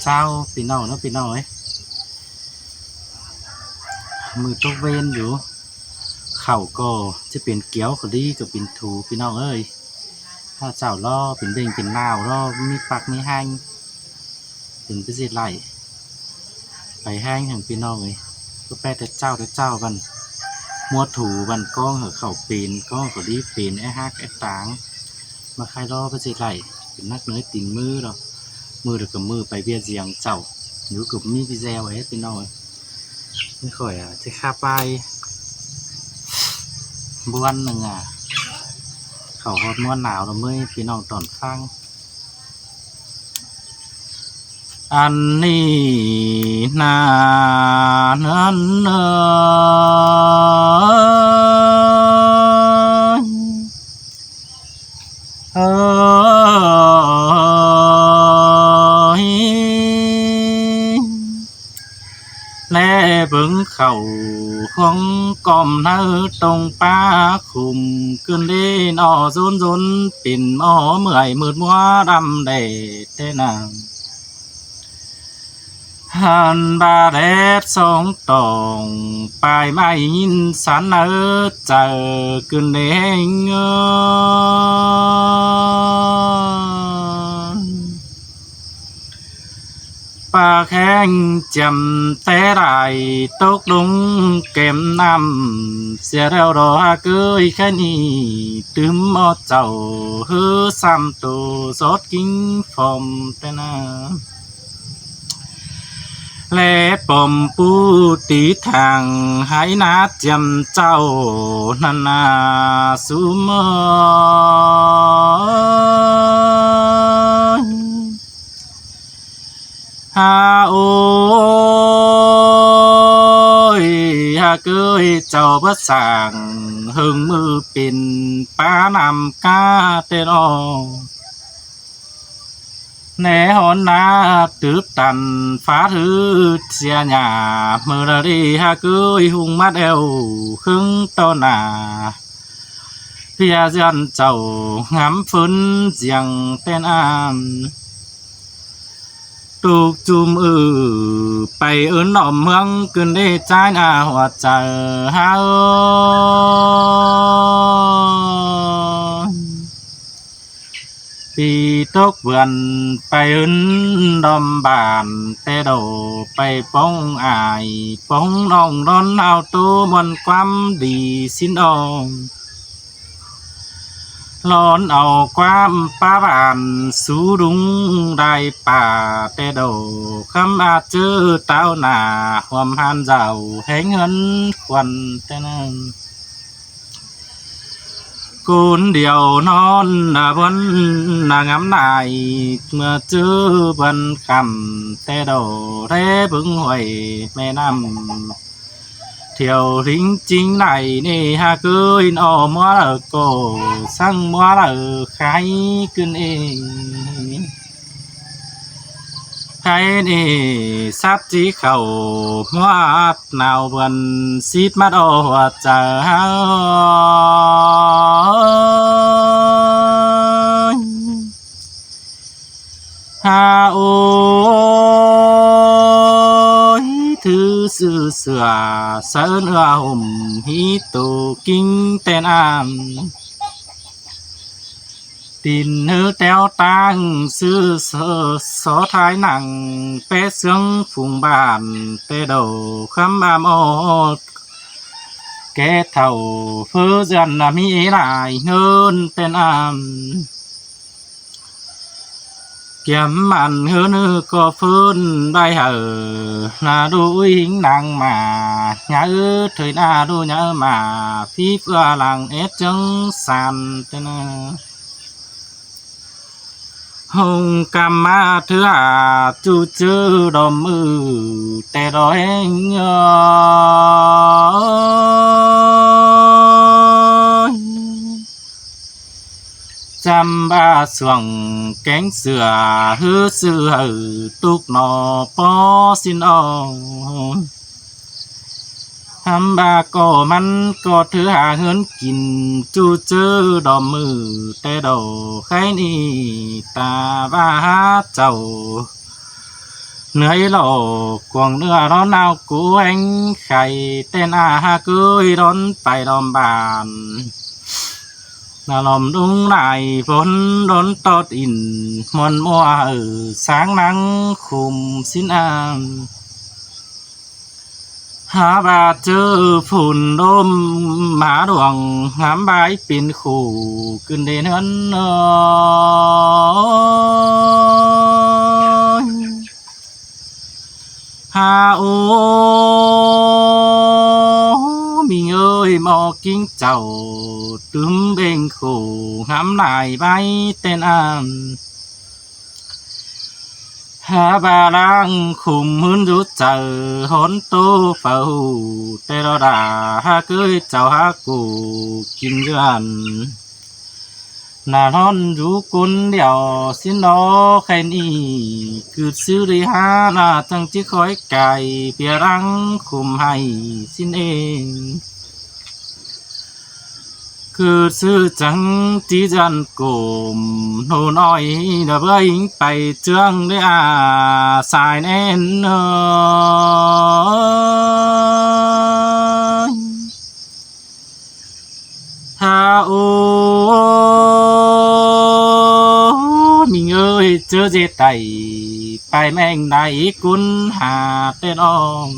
เช้าพี่น้องนะพี่น้องเอ้ยมือตกเวนอยู่เข่าก็จะเป็นเกี้ยวก็ดีกับเป็นถูพี่น้องเอ้ยถ้าเจ้าล่อเป็นเด้งเป็นลาวล่อมีปักมีแห้งเป็นพิเศษไหลไปแห้งอย่างพี่น้องเลยก็แปแต่เจ้าบันมัวถูบันก้องเหอเข่าเป็นก้องก็ดีเป็นไอ้ฮักไอ้ตางมาใครล่อพิเศษไหลเป็นนักเนื้อติ่งมือหรอมือเด็กกับมือไปเบียดเสียงเจ้าอยู่กับมีพี่แซวไอ้พี่น้องไม่ค่อยจะข้าไปบ้วนหนึ่งเขาฮอดม้วนหนาวแล้วเมื่อพี่น้องตอนฟังอันนี้นาเนินเนและเบิ่งเขาของกอมเนื้อตรงป้าคุมขึ้นเล่นอซุนปิ่นหม้อเมื่อยมืดมัวดำแดดเต้นางหันบาเด็ดสองตองปลายไม้ยินสันเจอขึ้นเด้งปลาแข้งจำแต่ไรตกลงเก็มน้ำเสียแล้วรอเกยแค่นี้ตึมมอเจ้าฮือซ้ำตัวสดกิ้งฟอมแต่น้าและปมปูตีทางหายนาจำเจ้านานาสุมฮาโอยฮาเกยเจ้าพระสั่งหึงมือเป็นป้านำกาเตนอแน่หอนนาตืบตันฟ้าถือเสียหยาเมื่อรีฮาเกยหุงมัดเอวครึ่งต้นนาพี่อาจันเจ้างำฝนเสียงเต้นอามตูกจุมไปหน่อมเมืองขึ้นได้ใจนาหัวใจฮาปีตกเบือนไปดอมบานแต่โดไปป้องอายป้องน้องร้อนเอาตัวบนความดีสิ้นอมร้อนเอาความป้าบานสู้ดุงได้ป่าแต่โดคำอาจเจอเต้าหน้าความหันเจ้าให้เงินควันแต่นั้นกูนเดียวนอนบนงำนายเมื่อเจอบนคำแต่โดเรบึงหอยแม่น้ำเที่ยวทิ้งจริงไหนนี่ฮะเกยนอมัวละโกสั่งมัวละใครขึ้นเองใครนี่ซับจีเข่ามัวหนาวบนซีดมัดหัวใจฮาโอถือสื่อเสือเสือห่มฮิตูกิ้งเต้นอามตินเนื้อแต้วตังซื้อสอท้ายหนังเป๊ะเสียงฝุ่งบานเตโดคำบามอดแกเท่าเพื่อจันมีหลายเงินเต้นอามเกี่ยมมันเฮือนก็ฟื้นได้นาดูหิงนางมาหน้าเถยนาดูหน้ามาพี่เพื่อหลังจังสันเต้นหงกรรมาเถื่อจูจื้อดมมือแต่ดอยเงยจำบาสวงแกงเสือฮือเสือตุกนอปอสินอทำบาก็มันก็ถือหาเงินกินจูเจอดอมมือแต่ดอกใครนี่ตาบ้าเจ้า เหนื่อยหลอกกวงเนื้อร้อนเอากูแหงไข่เต้นอากุยร้อนไปลอมบานนาลมดุงไหลฝนร้อนตอดอินมนมัวsáng nắng khum xin anหาบาเจอฝุ่นลมหมาดวงหามใบเป็นขู่ขึ้นเดินหันหาโอมีเอ้ยมอกิ้งเจ้าตึมเบ่งขู่หามนายใบเต้นอันหาบาลังคุมหืนรุดเจอหนโตเฝ้าแต่เราด่าหาเกยเจ้าหากูกินเดือนนาทอนรู้กุนเดียวสินดอแค่นี้คือซื้อได้หาหน้าจังที่คอยไก่เปียรังคุมให้สินเองคือซื้อจังที่จันกลมโนน้อยเดบยิงไปเจืองได้สายแน่นถ้าโอ้มีเอ้ยเจอเจไตไปแม่งได้กุนหาเต้นอ้อม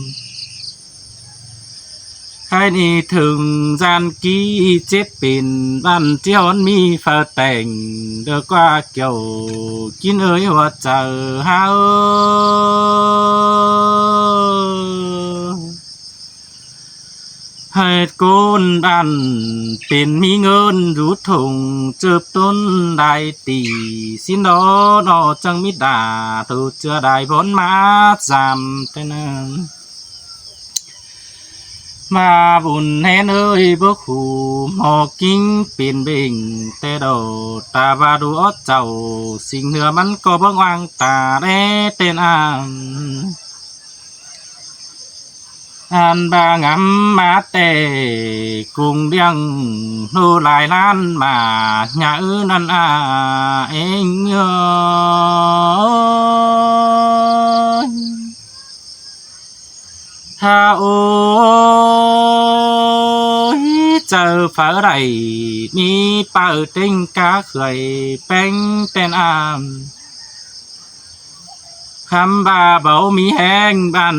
ใครนี่ถึงจานกี้เจ็บเป็นบ้านเจ้ามีฝาแต่งเดือกว่าเกี่ยวกินเอ้ยว่าเจอหาให้ก้นบ้านเป็นมีเงินรูดถุงเจ็บต้นได้ตีสินดอนอจังมิดาถูกเจอได้ผลมาจำแต่นั้นมาบุญแห่เอ้ยบ่ขู่หอกิ้งเป็นเบ่งแต่ดอตาบาดูอดเจ้าสิ่งเหนือมันก็บ่วางตาแด่เต้นอันบางำมาแต่กรุงเดียงโนหลายล้านมาหยานั่นเองถ้าโอ้ยเจอฝาไรมีเปิดเต็งกาเคยเป็นเต้นคำบาเบามีแห้งบัน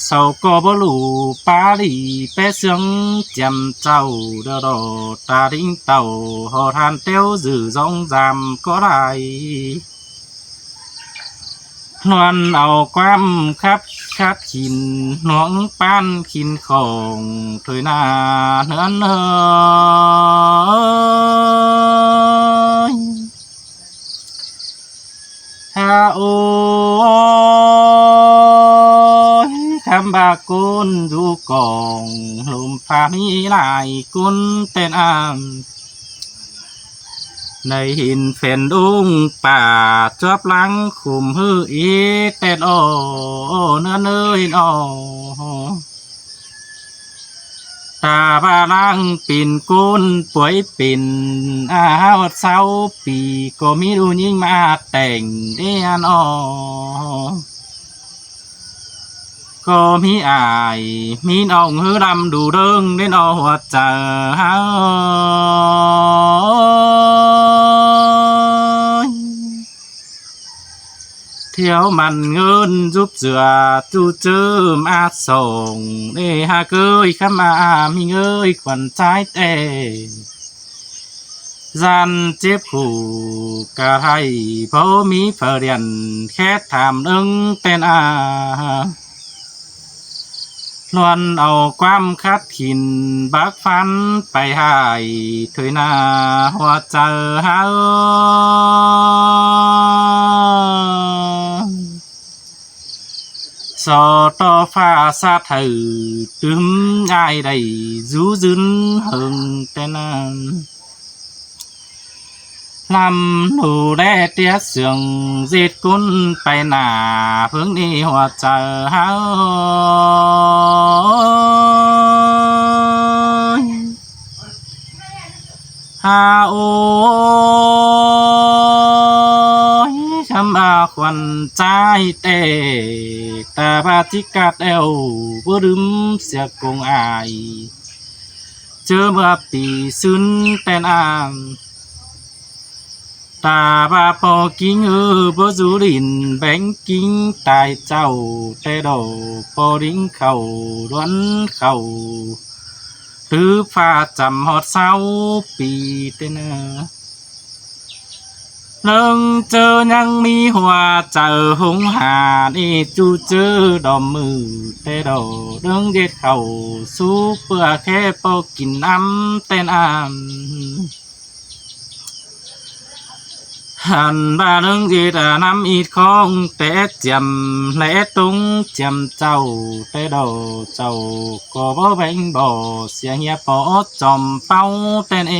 เศร้าก็บ่รู้ปาลีเปเสียงจำเจ้าเดอดอตาทิ้งเต่าหอทานเต้วจื่อจองจำก็ได้นวลเอาความคัดขินน้องป้านขินของถอยหน้าเนื้อเนยถ้าโอ้ยคำบากุนดูกองลมพามีหลายกุนเต้นในหินเฟนดุงป่าจอบหลังขุมหืออีเต้นเนื้อเนยตาบาลังปิ่นกุนป่วยปิ่นวัดเสาปีก็มีดูยิ่งมาแต่งเดียนก็มีอายมีน้องหือดำดูเริงได้นอหัวใจเที่ยวมันเงินจุบเสือจูเจอมาส่งเด้หาเกยข้ามามีเงยขวัญใจแต่จันเจ็บขู่กะไทยเพราะมีเฟรเรียนแค่ถามเอิงเป็นนวลเอาความคัดขินบักฟันไปหายถอยหน้าหัวใจหาสอต่อฟ้าซาถือตึมง่ายได้จูจึนหึงแต่นั้นลำหนูได้เตี้ยเสียงเจ็ดกุนไปหน้าเพิ่งนี้หัวใจหาโอ้ยช ำอาควันใจแต่ตาบาจิกาดเอวบ่ลืมเสียกงอายเจอเมื่อปีซึนแต่นอามตาบาปอกิ้งบ่จูรินแบงกิ้งตายเจ้าแต่ดอกปอริงเข้าร้วนเข้าหรือฟ้าจำหอดเศร้าปีเตนเลิงเจอยังมีหัวเจอหงหานี่จูเจอดอมมือแต่ดอกเรื่องเด็ดเข้าสู้เพื่อแค่ปอกินน้ำแต่น้ำหันบาเรื่องเด็ดน้ำอีดของแต่เจียมและตรงเจียมเจ้าแต่ดอกเจ้าก็บ่แบ่งบ่เสียเหียปอจอมเป้าแต่เอ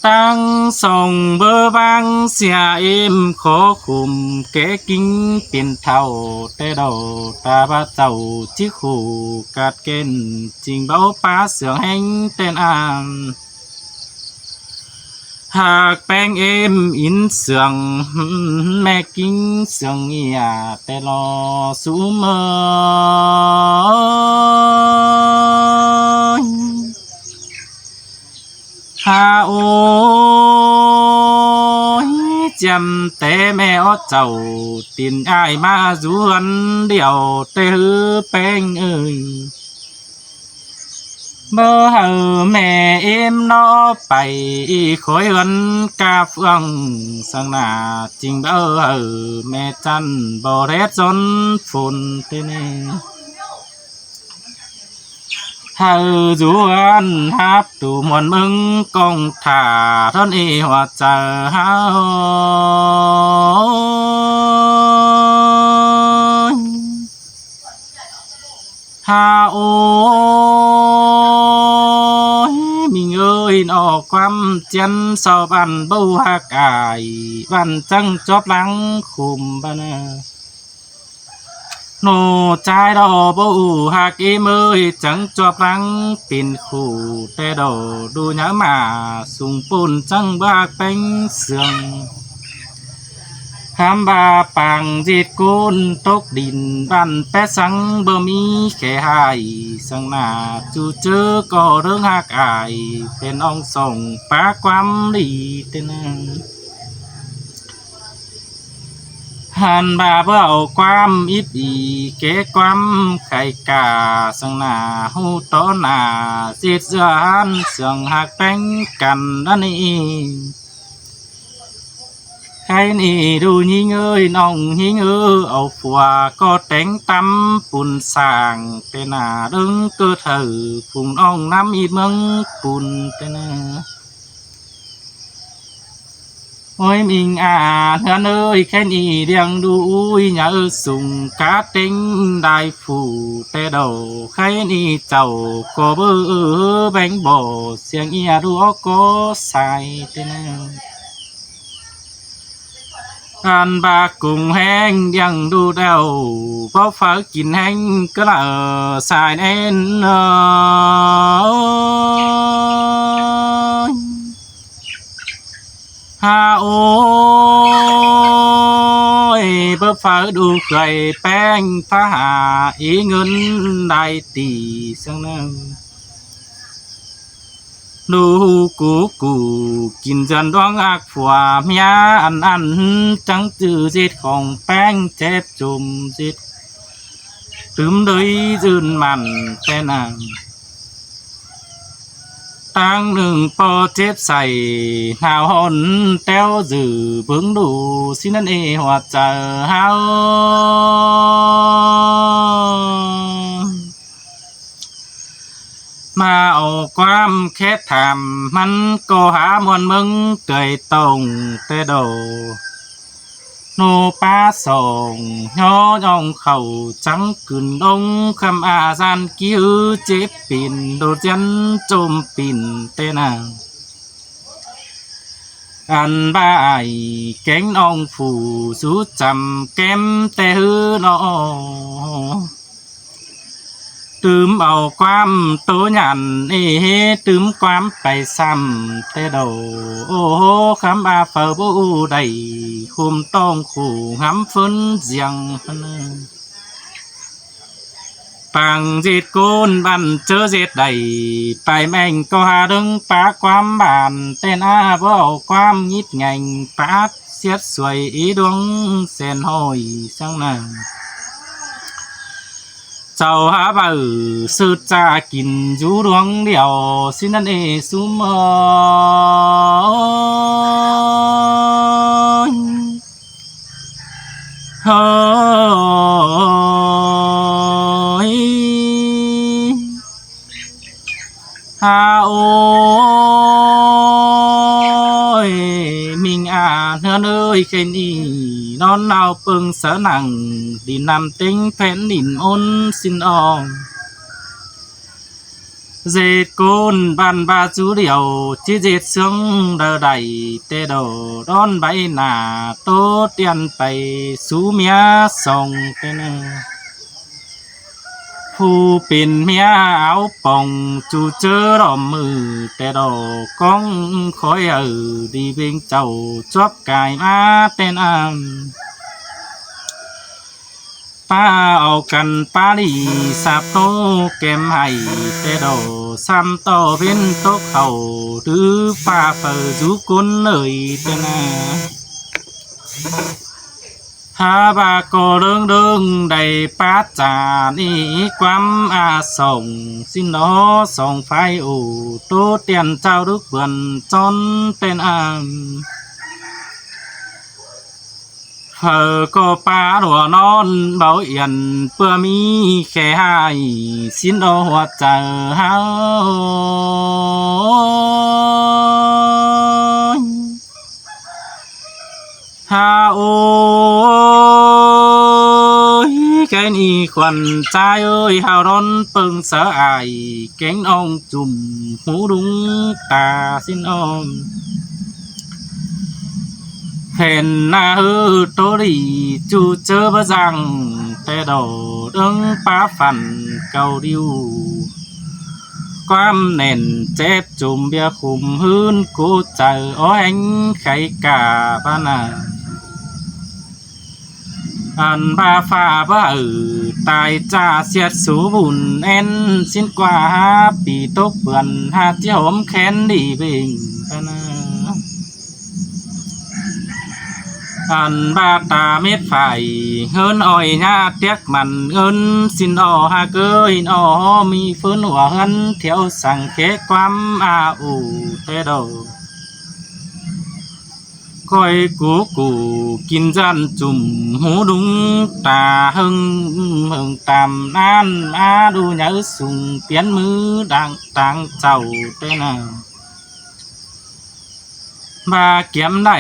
ตั้งส่งเบอร์บางเสียเอ็มขอคุมแกกิ้งเป็นเท่าแต่ดอกตาบาเจ้าจิคู่กัดเกณฑ์จริงเบาป้าเสืองแห้งเต้นอ่านหากแป้งเอ็มอินเสืองแม่กิ้งเสืองเงียแต่รอสูเมอหาโอ้ยจำแต่แม่อเจ้าตินอายมาจวนเดียวแต่หือแป้งเอ้ยเบอร์แม่เอ็มนอไปคอยวันกาเฟืองสังนาจริงเบอร์แม่จันบ่แรดจนฝนเตเนจวนฮับตูมวนมึงกองถ่าท่อนเอหัวใจฮาโอ้ยมีเงินออกความเจนสอบอันบูฮักอายบันจังจอบหลังคุมบ้านโนใจดอบูฮักอีมือจังจอบหลังเป็นคู่แต่ดอดูหน้ามาสุงปุ่นจังบากเป็นเสื่องคำบาปังจิตกุนตกดินบันแปะสังบ่มีแค่หายสังนาจูเจอก็เรื่องหักอายเป็นองส่งปากความดีเต้นหันบาเบ้าความอิบอีเก๋ความไข่กาสังนาหูต้นนาจิตเสื่อนเสื่องหักแป้งกันนั่นเองใครนี่ดูยิงเอ้ยน้องยิงเอาผัวก็แต่งตำปุ่นสร้างแต่หน้าดึงเกิดเธอฝุ่งน้องน้ำอีเมืองปุ่นแต่หน้าโอ้ยมิงเฮือนเอ้ยแค่นี้เดียงดูหยาสุงกาเต็งได้ผู้แต่ดอกใครนี่เจ้าก็เบื่อแบ่งบ่เสียงเอียดูก็ใส่แต่หน้าการบากุ้งแห้งยังดูเดาเพราะฟ้ากินแห้งก็ละสายแน่นฮาโอ้ยเพื่อฟ้าดูใครแป้งผ้าหาอีเงินได้ตีสังนึงดูกูกินจนร้องอักผัวเมียอันจังจือจิตของแป้งเจ็บจุ่มจิตตึมเลยจืนมันแต่นางตั้งหนึ่งปอเจ็บใส่หาวหอนแต้วจือเบิ่งดูสินั่นเอหัวใจเฮามาเอาความแค่ถามมันก็หามวนมึงเตยตรงแต่โดโนป้าส่งย่อย่องเข่าจังกึนดงคำอาจารย์กิ้วเจ็บปิ่นโดดยันจมปิ่นแต่นางอันบ่ายแกงน้องผู้สู้จำแก้มแต่หือนอ ตืมเอาความโตหยันตืมความไปซ้ำแต่โดโอ้คำอาเฟอบูได้คุมต้องขู่หำฝนเสียงปังจิตกูนบันเจอเจ็ดใดไปแม่งก็หาดึงปากความบานเต้นอาบ่ความยิดไงปาดเสียดสวยอีดวงเส้นห้อยสังนางเจ้าหาบ่าสืบจะกินอยู่ดวงเดียวสินั่นเอสุมเฮ้ยฮาโอยมิงอาเฮือนเอ้ยแค่นี้นอนเอาเปิงเสอหนังดินนำติ้งแผ่นดินอ้นสินอองเจ็ดโกนบันบาจูเดียวที่เจ็ดเสียงเดอใดเตโดร้อนใบหน้าโตเตียนไปสู่เมียส่งเตนผู้เป็นเมียเอาป่องจูเจอรอมมือแต่ดอกก้องคอยดีเบ่งเจ้าจบกายมาเต้นป้าเอากันป้าดีสาบโตแก้มให้แต่ดอกซ้ำต่อเป็นโต๊ะเขาหรือป้าเปิดจูกุนเลยเต้นฮาบาโกเรื่องเรื่องได้ป้าจานี่ความอาส่งสินโนส่งไฟอูโตเตียนเจ้าดึกเบือนจนเป็นเธอก็ป้าหัวนอนเบาเอียนเพื่อมีแค่ให้สินโนหัวใจเฮาฮาโอแค่นี้ควันใจเอ้ยฮาร้อนเปิงเสออายแกงอ่องจุ่มหูดุงตาสินอมเห็นหน้าโตดีจูเจอบะจังแต่ดอดึงป้าฝันเก่าดิวความเน่นเจ็บจุ่มเบียคุมหื้นกูเจออ้อแองไข่กาบ้านาอันบาฟ้าบ่ตายจ่าเสียดสูบุญเอ็นสิ้นกว่าปีตกเปื่อนหาเจ้าหอมแขนดีเบ่งปนาอันบาตาเม็ดไฟเฮินอ้อยญาเตียกมันเงินสินอ้อหาเกยอ้อมีฟื้นหัวเฮินเที่ยวสั่งเคความอาอูเตโดคอยกูกินจันจุ่มหูดุงตาหึงตามนั่นมาดูnhớสุ่งเปลี่ยนมือดังต่างเจ้าเต้นบาเกี่ยมได้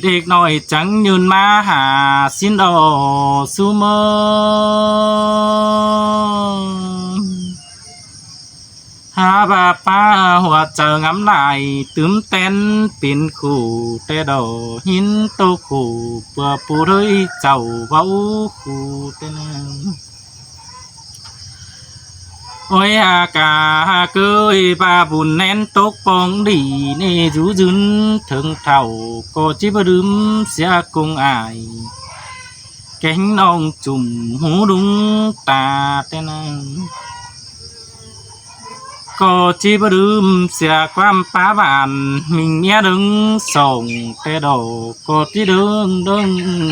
เด็กน้อยจังยืนมาหาสินโอซูเมอหาบาป้าหัวเจองำลายตึมเต้นปิ่นคู่แต่ดอหินโตคู่เพื่อปูเรยเจ้าเบาคู่เต้นโอ้ยอากาเกยบาบุญแน่นตกปองดีเนจูจุนถึงเท่าก็จิบดึมเสียกงอายแกงน้องจุ่มหูดุงตาเต้นก็จีบลืมเสียความป้าบานมิงเมียดึงส่งแต่ดอกก็จีดึง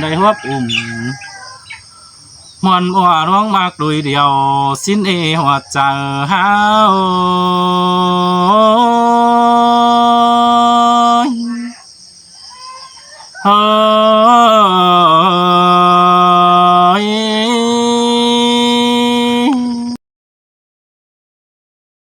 ได้หัวปุ่มมวนบัวร้องมากโดยเดียวสิ้นเอหัวใจหา